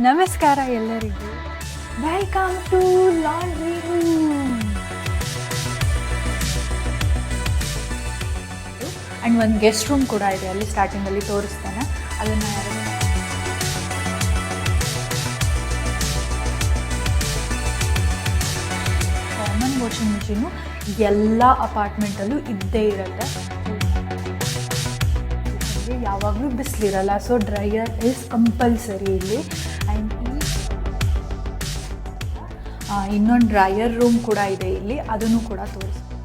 ನಮಸ್ಕಾರ ಎಲ್ಲರಿಗೂ. Welcome to laundry room. And ಒಂದು ಗೆಸ್ಟ್ ರೂಮ್ ಕೂಡ ಇದೆ, ಅಲ್ಲಿ ಸ್ಟಾರ್ಟಿಂಗಲ್ಲಿ ತೋರಿಸ್ತೇನೆ. ಅದನ್ನು ಕಾಮನ್ ವಾಷಿಂಗ್ ಮಿಷಿನು ಎಲ್ಲ ಅಪಾರ್ಟ್ಮೆಂಟಲ್ಲೂ ಇದ್ದೇ ಇರುತ್ತೆ. ಯಾವಾಗಲೂ ಬಿಸಿಲಿರಲ್ಲ, ಸೊ ಡ್ರೈಯರ್ ಇಸ್ ಕಂಪಲ್ಸರಿ ಇಲ್ಲಿ. ಆ್ಯಂಡ್ ಇನ್ನೊಂದು ಡ್ರೈಯರ್ ರೂಮ್ ಕೂಡ ಇದೆ ಇಲ್ಲಿ, ಅದನ್ನು ಕೂಡ ತೋರಿಸ್ತೀವಿ.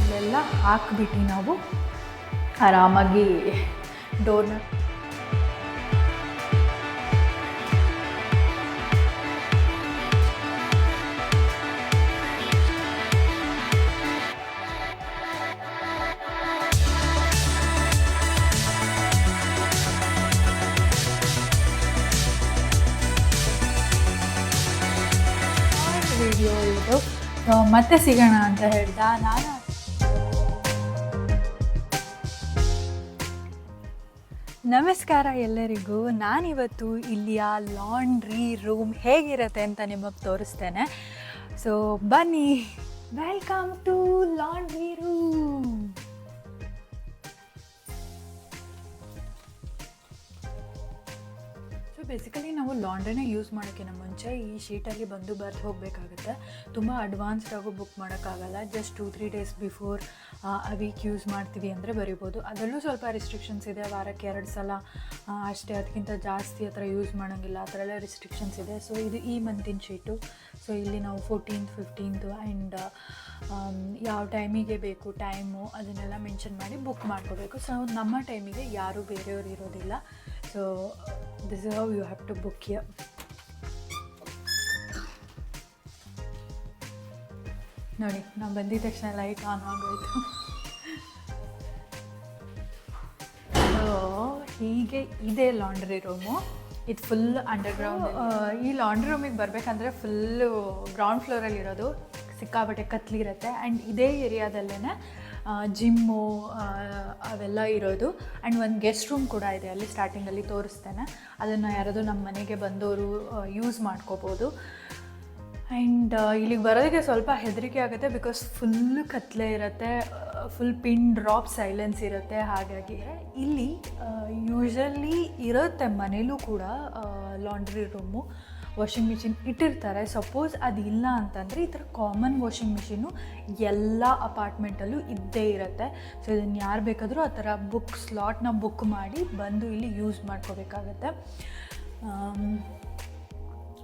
ಇಲ್ಲೆಲ್ಲ ಹಾಕಿಬಿಟ್ಟು ನಾವು ಆರಾಮಾಗಿ ಡೋರ್ನ ವಿಡಿಯೋ ಇದು. ಮತ್ತೆ ಸಿಗೋಣ ಅಂತ ಹೇಳ್ದ ನಾನು. ನಮಸ್ಕಾರ ಎಲ್ಲರಿಗೂ. ನಾನಿವತ್ತು ಇಲ್ಲಿಯ ಲಾಂಡ್ರಿ ರೂಮ್ ಹೇಗಿರುತ್ತೆ ಅಂತ ನಿಮಗೆ ತೋರಿಸ್ತೇನೆ. ಸೊ ಬನ್ನಿ, welcome to laundry room. Basically ನಾವು ಲಾಂಡ್ರಿನ ಯೂಸ್ ಮಾಡೋಕ್ಕಿಂತ ಮುಂಚೆ ಈ ಶೀಟಲ್ಲಿ ಬಂದು ಬರೆದು ಹೋಗಬೇಕಾಗುತ್ತೆ. ತುಂಬ ಅಡ್ವಾನ್ಸ್ಡಾಗೂ ಬುಕ್ ಮಾಡೋಕ್ಕಾಗಲ್ಲ. ಜಸ್ಟ್ 2-3 ಡೇಸ್ ಬಿಫೋರ್ ಆ ವೀಕ್ ಯೂಸ್ ಮಾಡ್ತೀವಿ ಅಂದರೆ ಬರಿಬೋದು. ಅದರಲ್ಲೂ ಸ್ವಲ್ಪ ರಿಸ್ಟ್ರಿಕ್ಷನ್ಸ್ ಇದೆ. ವಾರಕ್ಕೆ 2 ಸಲ ಅಷ್ಟೇ, ಅದಕ್ಕಿಂತ ಜಾಸ್ತಿ ಆ ಥರ ಯೂಸ್ ಮಾಡೋಂಗಿಲ್ಲ, ಆ ಥರ ಎಲ್ಲ ರಿಸ್ಟ್ರಿಕ್ಷನ್ಸ್ ಇದೆ. ಸೊ ಇದು ಈ ಮಂತಿನ ಶೀಟು. ಸೊ ಇಲ್ಲಿ ನಾವು 14th 15th ಆ್ಯಂಡ್ ಯಾವ ಟೈಮಿಗೆ ಬೇಕು ಟೈಮು ಅದನ್ನೆಲ್ಲ ಮೆನ್ಷನ್ ಮಾಡಿ ಬುಕ್ ಮಾಡ್ಕೋಬೇಕು. ಸೊ ನಮ್ಮ ಟೈಮಿಗೆ ಯಾರೂ ಬೇರೆಯವರು ಇರೋದಿಲ್ಲ. So this is how you have to book here. ನೋಡಿ, ನಾವು ಬಂದಿದ ತಕ್ಷಣ ಲೈಟ್ ಆನ್ ಆಗೋಯ್ತು. ಸೊ ಹೀಗೆ ಇದೆ ಲಾಂಡ್ರಿ ರೂಮು. ಇದು ಫುಲ್ ಅಂಡರ್ಗ್ರೌಂಡ್. ಈ ಲಾಂಡ್ರಿ ರೂಮಿಗೆ ಬರಬೇಕಂದ್ರೆ ಫುಲ್ಲು ಗ್ರೌಂಡ್ ಫ್ಲೋರಲ್ಲಿರೋದು. ಸಿಕ್ಕಾಬಟ್ಟೆ ಕತ್ಲಿರುತ್ತೆ. ಆ್ಯಂಡ್ ಇದೇ ಏರಿಯಾದಲ್ಲೇ ಜಿಮ್ಮು ಅವೆಲ್ಲ ಇರೋದು. ಆ್ಯಂಡ್ ಒಂದು ಗೆಸ್ಟ್ ರೂಮ್ ಕೂಡ ಇದೆ, ಅಲ್ಲಿ ಸ್ಟಾರ್ಟಿಂಗಲ್ಲಿ ತೋರಿಸ್ತೇನೆ. ಅದನ್ನು ಯಾರಾದರೂ ನಮ್ಮ ಮನೆಗೆ ಬಂದವರು ಯೂಸ್ ಮಾಡ್ಕೋಬೋದು. ಆ್ಯಂಡ್ ಇಲ್ಲಿಗೆ ಬರೋದಕ್ಕೆ ಸ್ವಲ್ಪ ಹೆದರಿಕೆ ಆಗುತ್ತೆ, ಬಿಕಾಸ್ ಫುಲ್ ಕತ್ಲೆ ಇರುತ್ತೆ, ಫುಲ್ ಪಿನ್ ಡ್ರಾಪ್ ಸೈಲೆನ್ಸ್ ಇರುತ್ತೆ. ಹಾಗಾಗಿ ಇಲ್ಲಿ ಯೂಶಲಿ ಇರುತ್ತೆ ಮನೇಲೂ ಕೂಡ ಲಾಂಡ್ರಿ ರೂಮು, ವಾಷಿಂಗ್ ಮಿಷಿನ್ ಇಟ್ಟಿರ್ತಾರೆ. ಸಪೋಸ್ ಅದಿಲ್ಲ ಅಂತಂದರೆ ಈ ಥರ ಕಾಮನ್ ವಾಷಿಂಗ್ ಮಿಷಿನು ಎಲ್ಲ ಅಪಾರ್ಟ್ಮೆಂಟಲ್ಲೂ ಇದ್ದೇ ಇರುತ್ತೆ. ಸೊ ಇದನ್ನು ಯಾರು ಬೇಕಾದರೂ ಆ ಥರ ಸ್ಲಾಟ್ನ ಬುಕ್ ಮಾಡಿ ಬಂದು ಇಲ್ಲಿ ಯೂಸ್ ಮಾಡ್ಕೋಬೇಕಾಗತ್ತೆ.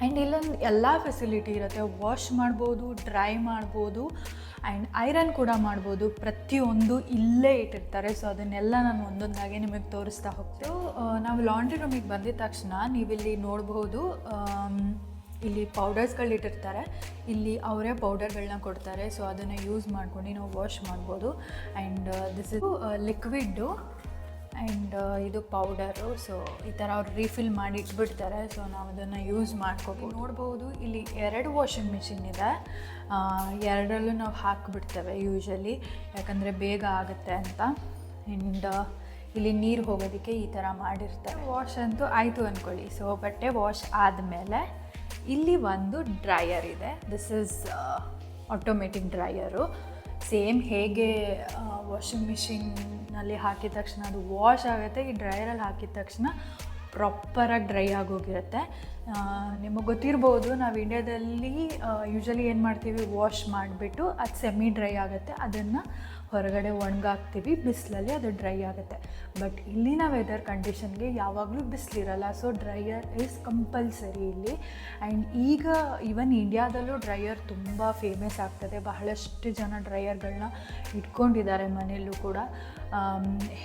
ಆ್ಯಂಡ್ ಇಲ್ಲೊಂದು ಎಲ್ಲ ಫೆಸಿಲಿಟಿ ಇರುತ್ತೆ. ವಾಶ್ ಮಾಡ್ಬೋದು, ಡ್ರೈ ಮಾಡ್ಬೋದು, ಆ್ಯಂಡ್ ಐರನ್ ಕೂಡ ಮಾಡ್ಬೋದು. ಪ್ರತಿಯೊಂದು ಇಲ್ಲೇ ಇಟ್ಟಿರ್ತಾರೆ. ಸೊ ಅದನ್ನೆಲ್ಲ ನಾನು ಒಂದೊಂದಾಗೆ ನಿಮಗೆ ತೋರಿಸ್ತಾ ಹೋಗ್ತೇವೆ. ನಾವು ಲಾಂಡ್ರಿ ರೂಮಿಗೆ ಬಂದಿದ ತಕ್ಷಣ ನೀವಿಲ್ಲಿ ನೋಡ್ಬೋದು, ಇಲ್ಲಿ ಪೌಡರ್ಸ್ಗಳು ಇಟ್ಟಿರ್ತಾರೆ. ಇಲ್ಲಿ ಅವರೇ ಪೌಡರ್ಗಳನ್ನ ಕೊಡ್ತಾರೆ. ಸೊ ಅದನ್ನು ಯೂಸ್ ಮಾಡ್ಕೊಂಡು ನಾವು ವಾಶ್ ಮಾಡ್ಬೋದು. And this is liquid and ಇದು ಪೌಡರು. ಸೊ ಈ ಥರ ಅವ್ರು ರೀಫಿಲ್ ಮಾಡಿ ಇಟ್ಬಿಡ್ತಾರೆ. ಸೊ ನಾವು ಅದನ್ನು ಯೂಸ್ ಮಾಡ್ಕೋಬೋದು. ನೋಡ್ಬೋದು ಇಲ್ಲಿ 2 ವಾಷಿಂಗ್ ಮಿಷಿನ್ ಇದೆ. 2ರಲ್ಲೂ ನಾವು ಹಾಕಿಬಿಡ್ತೇವೆ ಯೂಶಲಿ, ಯಾಕಂದರೆ ಬೇಗ ಆಗುತ್ತೆ ಅಂತ. ಆ್ಯಂಡ್ ಇಲ್ಲಿ ನೀರು ಹೋಗೋದಕ್ಕೆ ಈ ಥರ ಮಾಡಿರ್ತಾರೆ. ವಾಶ್ ಅಂತೂ ಆಯಿತು ಅಂದ್ಕೊಳ್ಳಿ. ಸೊ ಬಟ್ಟೆ ವಾಶ್ ಆದಮೇಲೆ ಇಲ್ಲಿ ಒಂದು ಡ್ರೈಯರ್ ಇದೆ. This is automatic dryer. Same ಹೇಗೆ ವಾಷಿಂಗ್ ಮಿಷಿನ್ನಲ್ಲಿ ಹಾಕಿದ ತಕ್ಷಣ ಅದು ವಾಶ್ ಆಗುತ್ತೆ, ಈ ಡ್ರೈಯರಲ್ಲಿ ಹಾಕಿದ ತಕ್ಷಣ ಪ್ರಾಪರಾಗಿ ಡ್ರೈ ಆಗೋಗಿರುತ್ತೆ. ನಿಮಗೆ ಗೊತ್ತಿರ್ಬೋದು, ನಾವು ಇಂಡಿಯಾದಲ್ಲಿ ಯೂಶಲಿ ಏನು ಮಾಡ್ತೀವಿ, ವಾಶ್ ಮಾಡಿಬಿಟ್ಟು ಅದು ಸೆಮಿ ಡ್ರೈ ಆಗುತ್ತೆ, ಅದನ್ನು ಹೊರಗಡೆ ಒಣಗಾಕ್ತೀವಿ, ಬಿಸಿಲಲ್ಲಿ ಅದು ಡ್ರೈ ಆಗುತ್ತೆ. ಬಟ್ ಇಲ್ಲಿನ ವೆದರ್ ಕಂಡೀಷನ್ಗೆ ಯಾವಾಗಲೂ ಬಿಸಿಲಿರಲ್ಲ. ಸೊ ಡ್ರೈಯರ್ ಈಸ್ ಕಂಪಲ್ಸರಿ ಇಲ್ಲಿ. ಆ್ಯಂಡ್ ಈಗ ಈವನ್ ಇಂಡಿಯಾದಲ್ಲೂ ಡ್ರೈಯರ್ ತುಂಬ ಫೇಮಸ್ ಆಗ್ತದೆ. ಬಹಳಷ್ಟು ಜನ ಡ್ರೈಯರ್ಗಳನ್ನ ಇಟ್ಕೊಂಡಿದ್ದಾರೆ ಮನೆಯಲ್ಲೂ ಕೂಡ.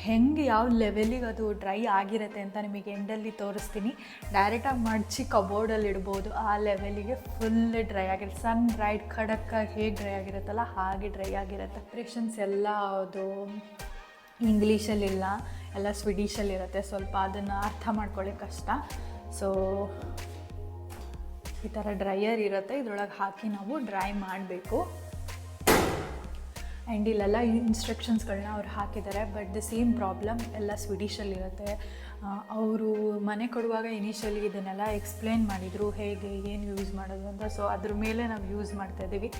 ಹೆಂಗೆ ಯಾವ ಲೆವೆಲಿಗೆ ಅದು ಡ್ರೈ ಆಗಿರುತ್ತೆ ಅಂತ ನಿಮಗೆ ಎಂಡಲ್ಲಿ ತೋರಿಸ್ತೀನಿ. ಡೈರೆಕ್ಟಾಗಿ ಮಡಚಿ ಕಬೋರ್ಡಲ್ಲಿ ಇಡ್ಬೋದು, ಆ ಲೆವೆಲಿಗೆ ಫುಲ್ ಡ್ರೈ ಆಗಿರುತ್ತೆ. ಸನ್ ಡ್ರೈಡ್ ಖಡಕ್ಕಾಗಿ ಹೇಗೆ ಡ್ರೈ ಆಗಿರುತ್ತಲ್ಲ ಹಾಗೆ ಡ್ರೈ ಆಗಿರುತ್ತೆ. ಆಪ್ರೇಷನ್ಸ್ ಎಲ್ಲ ಅದು ಇಂಗ್ಲೀಷಲ್ಲಿಲ್ಲ, ಎಲ್ಲ ಸ್ವೀಡಿಷಲ್ಲಿರುತ್ತೆ. ಸ್ವಲ್ಪ ಅದನ್ನು ಅರ್ಥ ಮಾಡ್ಕೊಳ್ಳೋಕೆ ಕಷ್ಟ. ಸೊ ಈ ಥರ ಡ್ರೈಯರ್ ಇರುತ್ತೆ, ಇದರೊಳಗೆ ಹಾಕಿ ನಾವು ಡ್ರೈ ಮಾಡಬೇಕು. ಆ್ಯಂಡ್ ಇಲ್ಲೆಲ್ಲ ಇನ್ಸ್ಟ್ರಕ್ಷನ್ಸ್ಗಳನ್ನ ಅವ್ರು ಹಾಕಿದ್ದಾರೆ. ಬಟ್ ದ ಸೇಮ್ ಪ್ರಾಬ್ಲಮ್ ಎಲ್ಲ ಸ್ವೀಡಿಷಲ್ಲಿರುತ್ತೆ. ಅವರು ಮನೆ ಕೊಡುವಾಗ ಇನಿಷಿಯಲಿ ಇದನ್ನೆಲ್ಲ ಎಕ್ಸ್ಪ್ಲೇನ್ ಮಾಡಿದರು, ಹೇಗೆ ಏನು ಯೂಸ್ ಮಾಡೋದು ಅಂತ. ಸೊ ಅದ್ರ ಮೇಲೆ ನಾವು ಯೂಸ್ ಮಾಡ್ತಾಯಿದ್ದೀವಿ.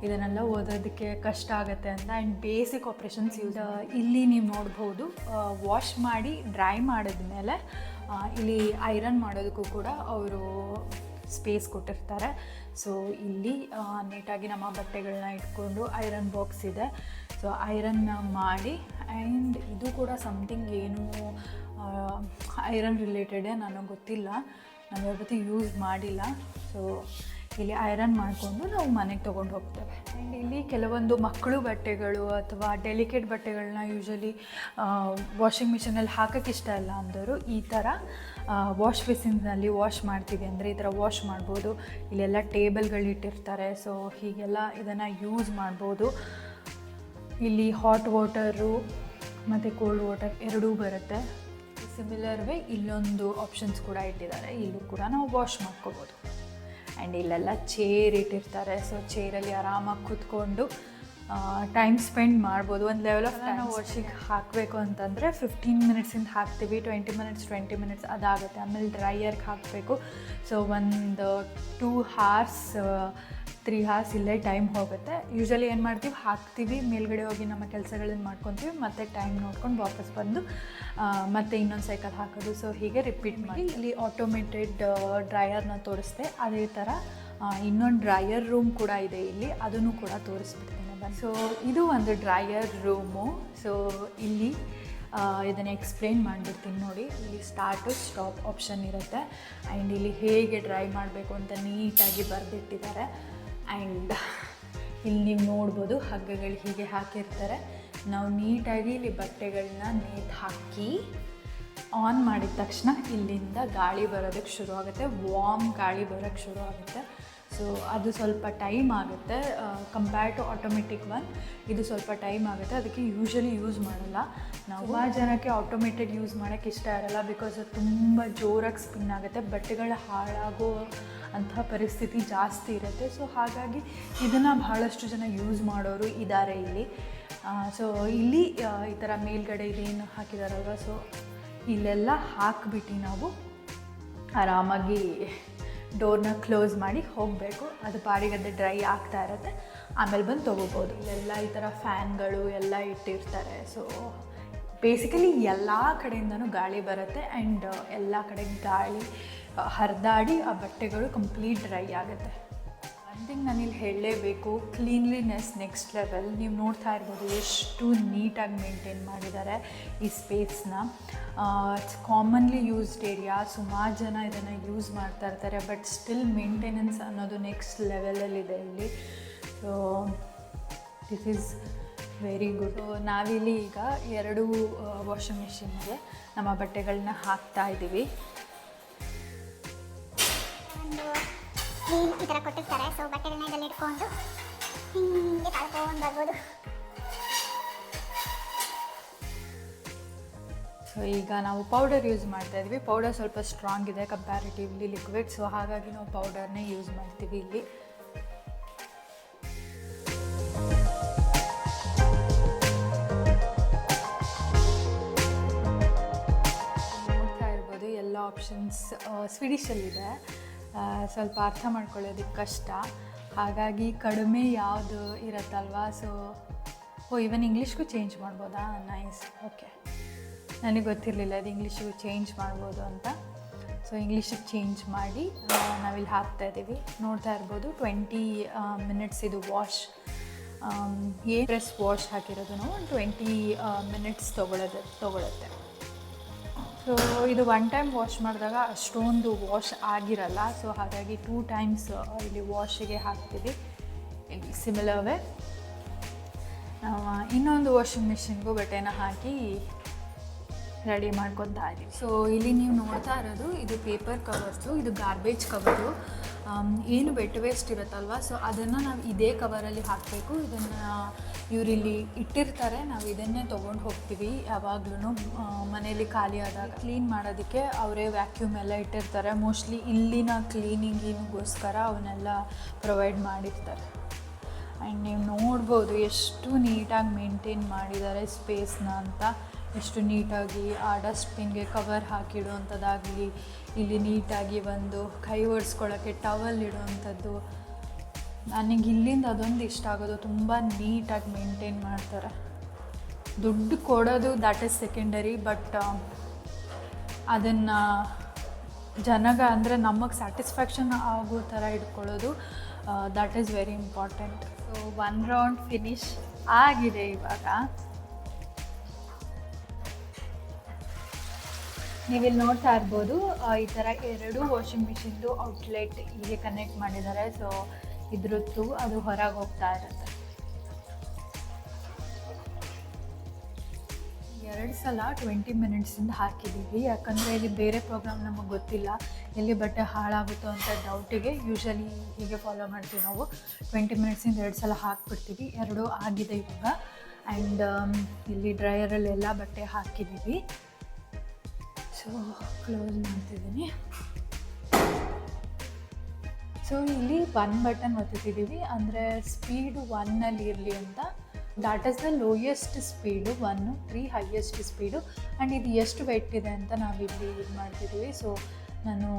ಇದನ್ನೆಲ್ಲ ಓದೋದಕ್ಕೆ ಕಷ್ಟ ಆಗುತ್ತೆ ಅಂತ. ಆ್ಯಂಡ್ ಬೇಸಿಕ್ ಆಪ್ರೇಷನ್ಸ್ ಯೂಸ್ ಇಲ್ಲಿ ನೀವು ನೋಡ್ಬೋದು. ವಾಶ್ ಮಾಡಿ ಡ್ರೈ ಮಾಡಿದ್ಮೇಲೆ ಇಲ್ಲಿ ಐರನ್ ಮಾಡೋದಕ್ಕೂ ಕೂಡ ಅವರು ಸ್ಪೇಸ್ ಕೊಟ್ಟಿರ್ತಾರೆ. ಸೊ ಇಲ್ಲಿ ನೀಟಾಗಿ ನಮ್ಮ ಬಟ್ಟೆಗಳನ್ನ ಇಟ್ಕೊಂಡು ಐರನ್ ಬಾಕ್ಸ್ ಇದೆ. ಸೊ ಐರನ್ನ ಮಾಡಿ, ಆ್ಯಂಡ್ ಇದು ಕೂಡ ಸಮಥಿಂಗ್ ಏನು ಐರನ್ ರಿಲೇಟೆಡೇ, ನನಗೆ ಗೊತ್ತಿಲ್ಲ, ನಾನು ಯಾವತ್ತೂ ಯೂಸ್ ಮಾಡಿಲ್ಲ. ಸೊ ಇಲ್ಲಿ ಐರನ್ ಮಾಡಿಕೊಂಡು ನಾವು ಮನೆಗೆ ತೊಗೊಂಡು ಹೋಗ್ತೇವೆ. ಆ್ಯಂಡ್ ಇಲ್ಲಿ ಕೆಲವೊಂದು ಮಕ್ಕಳು ಬಟ್ಟೆಗಳು ಅಥವಾ ಡೆಲಿಕೇಟ್ ಬಟ್ಟೆಗಳನ್ನ ಯೂಶಲಿ ವಾಷಿಂಗ್ ಮಿಷಿನಲ್ಲಿ ಹಾಕೋಕ್ಕೆ ಇಷ್ಟ ಇಲ್ಲ ಅಂದವರು ಈ ಥರ ವಾಶ್ ಬೇಸಿನ್ನಲ್ಲಿ ವಾಶ್ ಮಾಡ್ತೀವಿ ಅಂದರೆ ಈ ಥರ ವಾಶ್ ಮಾಡ್ಬೋದು. ಇಲ್ಲೆಲ್ಲ ಟೇಬಲ್ಗಳು ಇಟ್ಟಿರ್ತಾರೆ. ಸೊ ಹೀಗೆಲ್ಲ ಇದನ್ನು ಯೂಸ್ ಮಾಡ್ಬೋದು. ಇಲ್ಲಿ ಹಾಟ್ ವಾಟರು ಮತ್ತು ಕೋಲ್ಡ್ ವಾಟರ್ ಎರಡೂ ಬರುತ್ತೆ. ಸಿಮಿಲರ್ ವೇ ಇಲ್ಲೊಂದು ಆಪ್ಷನ್ಸ್ ಕೂಡ ಇಟ್ಟಿದ್ದಾರೆ, ಇಲ್ಲೂ ಕೂಡ ನಾವು ವಾಶ್ ಮಾಡ್ಕೋಬೋದು. ಆ್ಯಂಡ್ ಇಲ್ಲೆಲ್ಲ ಚೇರ್ ಇಟ್ಟಿರ್ತಾರೆ. ಸೊ ಚೇರಲ್ಲಿ ಆರಾಮಾಗಿ ಕೂತ್ಕೊಂಡು ಟೈಮ್ ಸ್ಪೆಂಡ್ ಮಾಡ್ಬೋದು. ಒಂದು ಲೆವೆಲ್ ಆಫ್ ನಾವು ವಾಷಿಗೆ ಹಾಕಬೇಕು ಅಂತಂದರೆ 15 ಮಿನಿಟ್ಸಿಂದ ಹಾಕ್ತೀವಿ, 20 ಮಿನಿಟ್ಸ್ ಅದಾಗುತ್ತೆ. ಆಮೇಲೆ ಡ್ರೈಯರ್ಗೆ ಹಾಕಬೇಕು. ಸೊ ಒಂದು 2 hours 3 hours ಇಲ್ಲೇ ಟೈಮ್ ಹೋಗುತ್ತೆ. ಯೂಶಲಿ ಏನು ಮಾಡ್ತೀವಿ, ಹಾಕ್ತೀವಿ, ಮೇಲ್ಗಡೆ ಹೋಗಿ ನಮ್ಮ ಕೆಲಸಗಳನ್ನು ಮಾಡ್ಕೊತೀವಿ, ಮತ್ತು ಟೈಮ್ ನೋಡ್ಕೊಂಡು ವಾಪಸ್ ಬಂದು ಮತ್ತೆ ಇನ್ನೊಂದು ಸೈಕಲ್ ಹಾಕೋದು. ಸೊ ಹೀಗೆ ರಿಪೀಟ್ ಮಾಡಿ. ಇಲ್ಲಿ ಆಟೋಮೇಟೆಡ್ ಡ್ರೈಯರ್ನ ತೋರಿಸ್ದೆ. ಅದೇ ಥರ ಇನ್ನೊಂದು ಡ್ರೈಯರ್ ರೂಮ್ ಕೂಡ ಇದೆ ಇಲ್ಲಿ, ಅದನ್ನು ಕೂಡ ತೋರಿಸ್ಬಿಡ್ತೇನೆ ಬನ್ನಿ. ಸೊ ಇದು ಒಂದು ಡ್ರೈಯರ್ ರೂಮು. ಸೊ ಇಲ್ಲಿ ಇದನ್ನು ಎಕ್ಸ್ಪ್ಲೇನ್ ಮಾಡಿಬಿಡ್ತೀನಿ ನೋಡಿ. ಇಲ್ಲಿ ಸ್ಟಾರ್ಟು ಸ್ಟಾಪ್ ಆಪ್ಷನ್ ಇರುತ್ತೆ. ಆ್ಯಂಡ್ ಇಲ್ಲಿ ಹೇಗೆ ಡ್ರೈ ಮಾಡಬೇಕು ಅಂತ ನೀಟಾಗಿ ಬರೆದಿಟ್ಟಿದ್ದಾರೆ. ಆ್ಯಂಡ್ ಇಲ್ಲಿ ನೀವು ನೋಡ್ಬೋದು, ಹಗ್ಗಗಳು ಹೀಗೆ ಹಾಕಿರ್ತಾರೆ. ನಾವು ನೀಟಾಗಿ ಇಲ್ಲಿ ಬಟ್ಟೆಗಳನ್ನ ನೇತು ಹಾಕಿ ಆನ್ ಮಾಡಿದ ತಕ್ಷಣ ಇಲ್ಲಿಂದ ಗಾಳಿ ಬರೋದಕ್ಕೆ ಶುರು ಆಗುತ್ತೆ, ವಾರ್ಮ್ ಗಾಳಿ ಬರೋಕ್ಕೆ ಶುರು ಆಗುತ್ತೆ. ಸೊ ಅದು ಸ್ವಲ್ಪ ಟೈಮ್ ಆಗುತ್ತೆ ಕಂಪೇರ್ ಟು ಆಟೋಮೆಟಿಕ್ ಒನ್. ಇದು ಸ್ವಲ್ಪ ಟೈಮ್ ಆಗುತ್ತೆ, ಅದಕ್ಕೆ ಯೂಶಲಿ ಯೂಸ್ ಮಾಡಲ್ಲ ನಾವು. ಆ ಜನಕ್ಕೆ ಆಟೋಮೇಟೆಡ್ ಯೂಸ್ ಮಾಡೋಕ್ಕೆ ಇಷ್ಟ ಇರಲ್ಲ, ಬಿಕಾಸ್ ಅದು ತುಂಬ ಜೋರಾಗಿ ಸ್ಪಿನ್ ಆಗುತ್ತೆ, ಬಟ್ಟೆಗಳು ಹಾಳಾಗೋ ಅಂತಹ ಪರಿಸ್ಥಿತಿ ಜಾಸ್ತಿ ಇರುತ್ತೆ. ಸೊ ಹಾಗಾಗಿ ಇದನ್ನು ಬಹಳಷ್ಟು ಜನ ಯೂಸ್ ಮಾಡೋರು ಇದ್ದಾರೆ ಇಲ್ಲಿ. ಸೊ ಇಲ್ಲಿ ಈ ಥರ ಮೇಲ್ಗಡೆ ಇದೇನು ಹಾಕಿದಾರಲ್ವ, ಸೊ ಇಲ್ಲೆಲ್ಲ ಹಾಕಿಬಿಟ್ಟು ನಾವು ಆರಾಮಾಗಿ ಡೋರ್ನ ಕ್ಲೋಸ್ ಮಾಡಿ ಹೋಗಬೇಕು. ಅದು ಪಾಡಿಗದೆ ಡ್ರೈ ಆಗ್ತಾ ಇರುತ್ತೆ, ಆಮೇಲೆ ಬಂದು ತೊಗೋಬೋದು. ಇಲ್ಲೆಲ್ಲ ಈ ಥರ ಫ್ಯಾನ್ಗಳು ಎಲ್ಲ ಇಟ್ಟಿರ್ತಾರೆ. ಸೊ ಬೇಸಿಕಲಿ ಎಲ್ಲ ಕಡೆಯಿಂದನೂ ಗಾಳಿ ಬರುತ್ತೆ. ಆ್ಯಂಡ್ ಎಲ್ಲ ಕಡೆ ಗಾಳಿ ಹರಿದಾಡಿ ಆ ಬಟ್ಟೆಗಳು ಕಂಪ್ಲೀಟ್ ಡ್ರೈ ಆಗುತ್ತೆ. ಒನ್ ಥಿಂಗ್ ನಾನಿಲ್ಲಿ ಹೇಳಲೇಬೇಕು, ಕ್ಲೀನ್ಲಿನೆಸ್ ನೆಕ್ಸ್ಟ್ ಲೆವೆಲ್. ನೀವು ನೋಡ್ತಾ ಇರ್ಬೋದು ಎಷ್ಟು ನೀಟಾಗಿ ಮೇಂಟೈನ್ ಮಾಡಿದ್ದಾರೆ ಈ ಸ್ಪೇಸ್ನ. ಇಟ್ಸ್ ಕಾಮನ್ಲಿ ಯೂಸ್ಡ್ ಏರಿಯಾ, ಸುಮಾರು ಜನ ಇದನ್ನು ಯೂಸ್ ಮಾಡ್ತಾ ಇರ್ತಾರೆ. ಬಟ್ ಸ್ಟಿಲ್ ಮೇಂಟೆನೆನ್ಸ್ ಅನ್ನೋದು ನೆಕ್ಸ್ಟ್ ಲೆವೆಲಲ್ಲಿದೆ ಇಲ್ಲಿ. So this is very good. ನಾವಿಲ್ಲಿ ಈಗ 2 ವಾಷಿಂಗ್ ಮಿಷಿನ್ಗೆ ನಮ್ಮ ಬಟ್ಟೆಗಳನ್ನ ಹಾಕ್ತಾ ಇದ್ದೀವಿ. ಈ ಥರ ಕೊಟ್ಟಿರ್ತಾರೆ. ಸೊ ಬಟ್ಟೆಗಳನ್ನ ಇದರಲ್ಲಿ ಇಟ್ಕೊಂಡು ಹಿಂಗೆ ಕಳ್ಕೊಂಡು ಬರ್ಬೋದು. ಸೊ ಈಗ ನಾವು ಪೌಡರ್ ಯೂಸ್ ಮಾಡ್ತಾ ಇದ್ವಿ. ಪೌಡರ್ ಸ್ವಲ್ಪ ಸ್ಟ್ರಾಂಗ್ ಇದೆ ಕಂಪ್ಯಾರಿಟಿವ್ಲಿ ಲಿಕ್ವಿಡ್. ಸೊ ಹಾಗಾಗಿ ನಾವು ಪೌಡರ್ನೇ ಯೂಸ್ ಮಾಡ್ತೀವಿ ಇಲ್ಲಿ. ನೋಡ್ತಾ ಇರ್ಬೋದು ಎಲ್ಲ ಆಪ್ಷನ್ಸ್ ಸ್ವೀಡಿಷಲ್ಲಿದೆ. ಸ್ವಲ್ಪ ಅರ್ಥ ಮಾಡ್ಕೊಳ್ಳೋದಕ್ಕೆ ಕಷ್ಟ, ಹಾಗಾಗಿ ಕಡಿಮೆ ಯಾವುದು ಇರುತ್ತಲ್ವ. ಸೊ ಇವನ್ ಇಂಗ್ಲೀಷ್ಗೂ ಚೇಂಜ್ ಮಾಡ್ಬೋದಾ? Nice, okay. ನನಗೆ ಗೊತ್ತಿರಲಿಲ್ಲ ಇದು ಇಂಗ್ಲೀಷಿಗೂ ಚೇಂಜ್ ಮಾಡ್ಬೋದು ಅಂತ. ಸೊ ಇಂಗ್ಲೀಷಿಗೆ ಚೇಂಜ್ ಮಾಡಿ ನಾವಿಲ್ಲಿ ಹಾಕ್ತಾಯಿದ್ದೀವಿ. ನೋಡ್ತಾ ಇರ್ಬೋದು 20 ಮಿನಿಟ್ಸ್ ಇದು ವಾಶ್. ಪ್ರೆಸ್ ವಾಶ್ ಹಾಕಿರೋದು ನಾವು 20 ಮಿನಿಟ್ಸ್ ತೊಗೊಳುತ್ತೆ. ಸೊ ಇದು 1 ಟೈಮ್ ವಾಶ್ ಮಾಡಿದಾಗ ಅಷ್ಟೊಂದು ವಾಶ್ ಆಗಿರಲ್ಲ. ಸೊ ಹಾಗಾಗಿ 2 ಟೈಮ್ಸ್ ಇಲ್ಲಿ ವಾಶಿಗೆ ಹಾಕ್ತೀವಿ. ಇಲ್ಲಿ ಸಿಮಿಲರ್ ವೇ ಇನ್ನೊಂದು ವಾಷಿಂಗ್ ಮಿಷಿನ್ಗೂ ಬಟ್ಟೆನ ಹಾಕಿ ರೆಡಿ ಮಾಡ್ಕೊತಾ ಇದ್ದೀವಿ. ಸೊ ಇಲ್ಲಿ ನೀವು ನೋಡ್ತಾ ಇರೋದು ಇದು ಪೇಪರ್ ಕವರ್ಸು, ಇದು ಗಾರ್ಬೇಜ್ ಕವರು. ಏನು ವೆಟ್ ವೇಸ್ಟ್ ಇರುತ್ತಲ್ವ, ಸೊ ಅದನ್ನು ನಾವು ಇದೇ ಕವರಲ್ಲಿ ಹಾಕಬೇಕು. ಇದನ್ನು ಇವರಿಲ್ಲಿ ಇಟ್ಟಿರ್ತಾರೆ, ನಾವು ಇದನ್ನೇ ತೊಗೊಂಡು ಹೋಗ್ತೀವಿ ಯಾವಾಗ್ಲೂ. ಮನೇಲಿ ಖಾಲಿ ಆದಾಗ ಕ್ಲೀನ್ ಮಾಡೋದಕ್ಕೆ ಅವರೇ ವ್ಯಾಕ್ಯೂಮ್ ಎಲ್ಲ ಇಟ್ಟಿರ್ತಾರೆ. ಮೋಸ್ಟ್ಲಿ ಇಲ್ಲಿನ ಕ್ಲೀನಿಂಗಿಗೋಸ್ಕರ ಅವನ್ನೆಲ್ಲ ಪ್ರೊವೈಡ್ ಮಾಡಿರ್ತಾರೆ. ಆ್ಯಂಡ್ ನೀವು ನೋಡ್ಬೋದು ಎಷ್ಟು ನೀಟಾಗಿ ಮೇಂಟೈನ್ ಮಾಡಿದ್ದಾರೆ ಸ್ಪೇಸ್ನ ಅಂತ. ಎಷ್ಟು ನೀಟಾಗಿ ಆ ಡಸ್ಟ್ಬಿನ್ಗೆ ಕವರ್ ಹಾಕಿಡುವಂಥದ್ದಾಗಲಿ, ಇಲ್ಲಿ ನೀಟಾಗಿ ಒಂದು ಕೈ ಒರೆಸ್ಕೊಳ್ಳೋಕ್ಕೆ ಟವಲ್ ಇಡುವಂಥದ್ದು. ನನಗೆ ಇಲ್ಲಿಂದ ಅದೊಂದು ಇಷ್ಟ ಆಗೋದು, ತುಂಬ ನೀಟಾಗಿ ಮೇಂಟೈನ್ ಮಾಡ್ತಾರೆ. ದುಡ್ಡು ಕೊಡೋದು ದ್ಯಾಟ್ ಈಸ್ ಸೆಕೆಂಡರಿ, ಬಟ್ ಅದನ್ನು ಅಂದರೆ ನಮಗೆ ಸ್ಯಾಟಿಸ್ಫ್ಯಾಕ್ಷನ್ ಆಗೋ ಥರ ಇಟ್ಕೊಳ್ಳೋದು that is very important. So 1 round finish ಆಗಿದೆ. ಇವಾಗ ನೀವಿಲ್ಲಿ ನೋಡ್ತಾ ಇರ್ಬೋದು, ಈ ಥರ 2 ವಾಷಿಂಗ್ ಮಿಷಿನ್ದು ಔಟ್ಲೆಟ್ ಹೀಗೆ ಕನೆಕ್ಟ್ ಮಾಡಿದ್ದಾರೆ. ಸೊ ಇದ್ರದ್ದು ಅದು ಹೊರಗೆ ಹೋಗ್ತಾ ಇರುತ್ತೆ. 2 ಸಲ 20 ಮಿನಿಟ್ಸಿಂದ ಹಾಕಿದ್ದೀವಿ, ಯಾಕಂದರೆ ಇಲ್ಲಿ ಬೇರೆ ಪ್ರೋಗ್ರಾಮ್ ನಮಗೆ ಗೊತ್ತಿಲ್ಲ, ಎಲ್ಲಿ ಬಟ್ಟೆ ಹಾಳಾಗುತ್ತೋ ಅಂತ ಡೌಟಿಗೆ ಯೂಶಲಿ ಹೀಗೆ ಫಾಲೋ ಮಾಡ್ತೀವಿ ನಾವು. 20 ಮಿನಿಟ್ಸಿಂದ 2 ಸಲ ಹಾಕ್ಬಿಡ್ತೀವಿ. 2 ಆಗಿದೆ ಇವಾಗ. ಆ್ಯಂಡ್ ಇಲ್ಲಿ ಡ್ರೈಯರಲ್ಲೆಲ್ಲ ಬಟ್ಟೆ ಹಾಕಿದ್ದೀವಿ. ಸೊ ಕ್ಲೋಸ್ ಮಾಡ್ತಿದ್ದೀನಿ. ಸೊ ಇಲ್ಲಿ 1 ಬಟನ್ ಒತ್ತಿದ್ದೀವಿ, ಅಂದರೆ ಸ್ಪೀಡು 1ನಲ್ಲಿ ಇರಲಿ ಅಂತ. That is the lowest speed 1, 3 highest speed. And ಇದು ಎಷ್ಟು ವೆಯ್ಟ್ ಇದೆ ಅಂತ ನಾವಿಲ್ಲಿ ಇದು ಮಾಡ್ತಿದ್ದೀವಿ. ಸೊ ನಾನು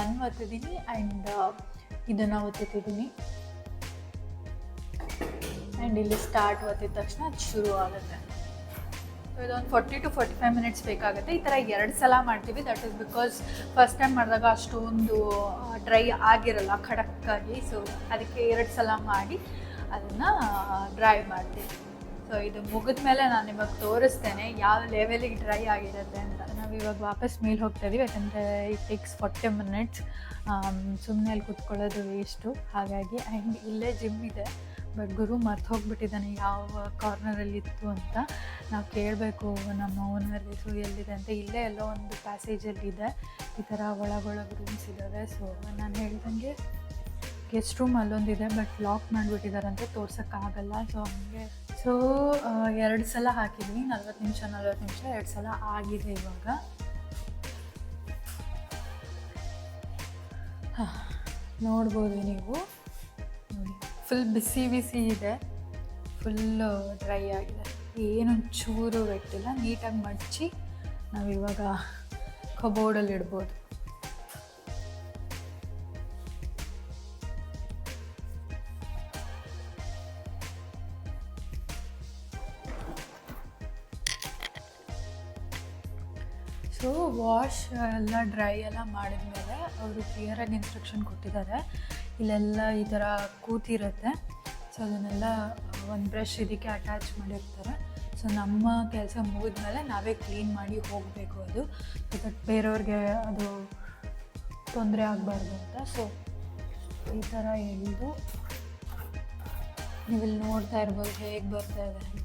1 ಒತ್ತಿದ್ದೀನಿ ಆ್ಯಂಡ್ ಇದನ್ನು ಒತ್ತಿದ್ದೀನಿ. ಆ್ಯಂಡ್ ಇಲ್ಲಿ ಸ್ಟಾರ್ಟ್ ಒತ್ತಿದ ತಕ್ಷಣ ಅದು ಶುರು ಆಗುತ್ತೆ. ಸೊ ಇದೊಂದು 40 to 45 ಮಿನಿಟ್ಸ್ ಬೇಕಾಗುತ್ತೆ. ಈ ಥರ 2 ಸಲ ಮಾಡ್ತೀವಿ. That is because first time ಮಾಡಿದಾಗ ಅಷ್ಟೊಂದು ಡ್ರೈ ಆಗಿರಲ್ಲ ಖಡಕ್ಕಾಗಿ. ಸೊ ಅದಕ್ಕೆ 2 ಸಲ ಮಾಡಿ ಅದನ್ನು ಡ್ರೈ ಮಾಡ್ತೀವಿ. ಸೊ ಇದು ಮುಗಿದ ಮೇಲೆ ನಾನು ನಿಮಗೆ ತೋರಿಸ್ತೇನೆ ಯಾವ ಲೆವೆಲಿಗೆ ಡ್ರೈ ಆಗಿರುತ್ತೆ ಅಂತ. ನಾವು ಇವಾಗ ವಾಪಸ್ ಮೇಲೆ ಹೋಗ್ತಾ ಇದೀವಿ, ಯಾಕಂದರೆ ಇಟ್ ಟೇಕ್ಸ್ 40 ಮಿನಿಟ್ಸ್. ಸುಮ್ಮನೆ ಅಲ್ಲಿ ಕೂತ್ಕೊಳ್ಳೋದು ವೇಸ್ಟು, ಹಾಗಾಗಿ. ಆ್ಯಂಡ್ ಇಲ್ಲೇ ಜಿಮ್ ಇದೆ, ಬಟ್ ಗುರು ಮರ್ತು ಹೋಗ್ಬಿಟ್ಟಿದ್ದಾನೆ ಯಾವ ಕಾರ್ನರಲ್ಲಿತ್ತು ಅಂತ. ನಾವು ಕೇಳಬೇಕು ನಮ್ಮ ಓನರ್ಗೆ ಸೊ ಎಲ್ಲಿದೆ ಅಂತ. ಇಲ್ಲೇ ಎಲ್ಲೋ ಒಂದು ಪ್ಯಾಸೇಜಲ್ಲಿದೆ, ಈ ಥರ ಒಳಗೊಳಗೆ ರೂಮ್ಸ್ ಇದ್ದಾವೆ. ಸೊ ನಾನು ಹೇಳ್ದಂಗೆ ಗೆಸ್ಟ್ ರೂಮ್ ಅಲ್ಲೊಂದಿದೆ, ಬಟ್ ಲಾಕ್ ಮಾಡಿಬಿಟ್ಟಿದ್ದಾರಂತೆ, ತೋರ್ಸೋಕ್ಕಾಗಲ್ಲ. ಸೊ ಹಂಗೆ. ಸೊ 2 ಸಲ ಹಾಕಿದ್ವಿ, 40 ನಿಮಿಷ 2 ಸಲ ಆಗಿದೆ ಇವಾಗ. ನೋಡ್ಬೋದು ನೀವು, ನೋಡಿ ಫುಲ್ ಬಿಸಿ ಬಿಸಿ ಇದೆ, ಫುಲ್ ಡ್ರೈ ಆಗಿದೆ, ಏನೊಂದು ಚೂರು ವೆಟ್ಟಿಲ್ಲ. ನೀಟಾಗಿ ಮಡಚಿ ನಾವಿವಾಗ ಕಬೋರ್ಡಲ್ಲಿ ಇಡ್ಬೋದು. ಸೊ ವಾಶ್ ಎಲ್ಲ ಡ್ರೈ ಎಲ್ಲ ಮಾಡಿದ್ಮೇಲೆ ಅವರು ಕ್ಲಿಯರಾಗಿ ಇನ್ಸ್ಟ್ರಕ್ಷನ್ ಕೊಟ್ಟಿದ್ದಾರೆ. ಇಲ್ಲೆಲ್ಲ ಈ ಥರ ಕೂತಿರುತ್ತೆ, ಸೊ ಅದನ್ನೆಲ್ಲ ಒಂದು ಬ್ರಷ್ ಇದಕ್ಕೆ ಅಟ್ಯಾಚ್ ಮಾಡಿರ್ತಾರೆ. ಸೊ ನಮ್ಮ ಕೆಲಸ ಮುಗಿದ್ಮೇಲೆ ನಾವೇ ಕ್ಲೀನ್ ಮಾಡಿ ಹೋಗಬೇಕು ಅದು, ಬಟ್ ಬೇರೆಯವ್ರಿಗೆ ಅದು ತೊಂದರೆ ಆಗಬಾರ್ದು ಅಂತ. ಸೊ ಈ ಥರ ಎಳೆದು ನೀವಿಲ್ಲಿ ನೋಡ್ತಾ ಇರ್ಬೋದು ಹೇಗೆ ಬರ್ತಾ ಇದೆ ಅಂತ.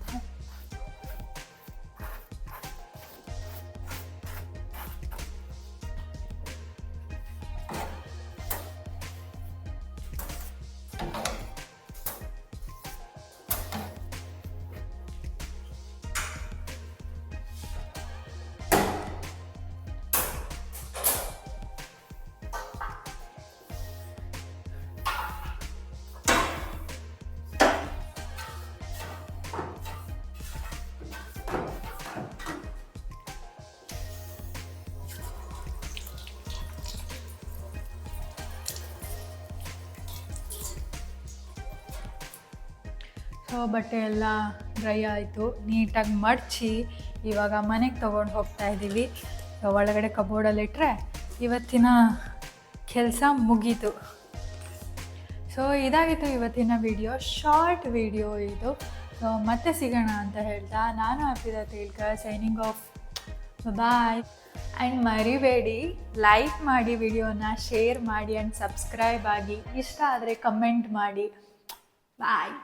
ಸೊ ಬಟ್ಟೆ ಎಲ್ಲ ಡ್ರೈ ಆಯಿತು, ನೀಟಾಗಿ ಮಡಚಿ ಇವಾಗ ಮನೆಗೆ ತೊಗೊಂಡು ಹೋಗ್ತಾ ಇದ್ದೀವಿ. ಒಳಗಡೆ ಕಬೋರ್ಡಲ್ಲಿಟ್ಟರೆ ಇವತ್ತಿನ ಕೆಲಸ ಮುಗೀತು. ಸೊ ಇದಾಗಿತ್ತು ಇವತ್ತಿನ ವಿಡಿಯೋ, ಶಾರ್ಟ್ ವಿಡಿಯೋ ಇದು. ಸೊ ಮತ್ತೆ ಸಿಗೋಣ ಅಂತ ಹೇಳ್ತಾ ನಾನು Arpita Telkar signing off. Bye. And ಮರಿಬೇಡಿ, ಲೈಕ್ ಮಾಡಿ, ವಿಡಿಯೋನ ಶೇರ್ ಮಾಡಿ ಆ್ಯಂಡ್ ಸಬ್ಸ್ಕ್ರೈಬ್ ಆಗಿ. ಇಷ್ಟ ಆದರೆ ಕಮೆಂಟ್ ಮಾಡಿ. ಬಾಯ್.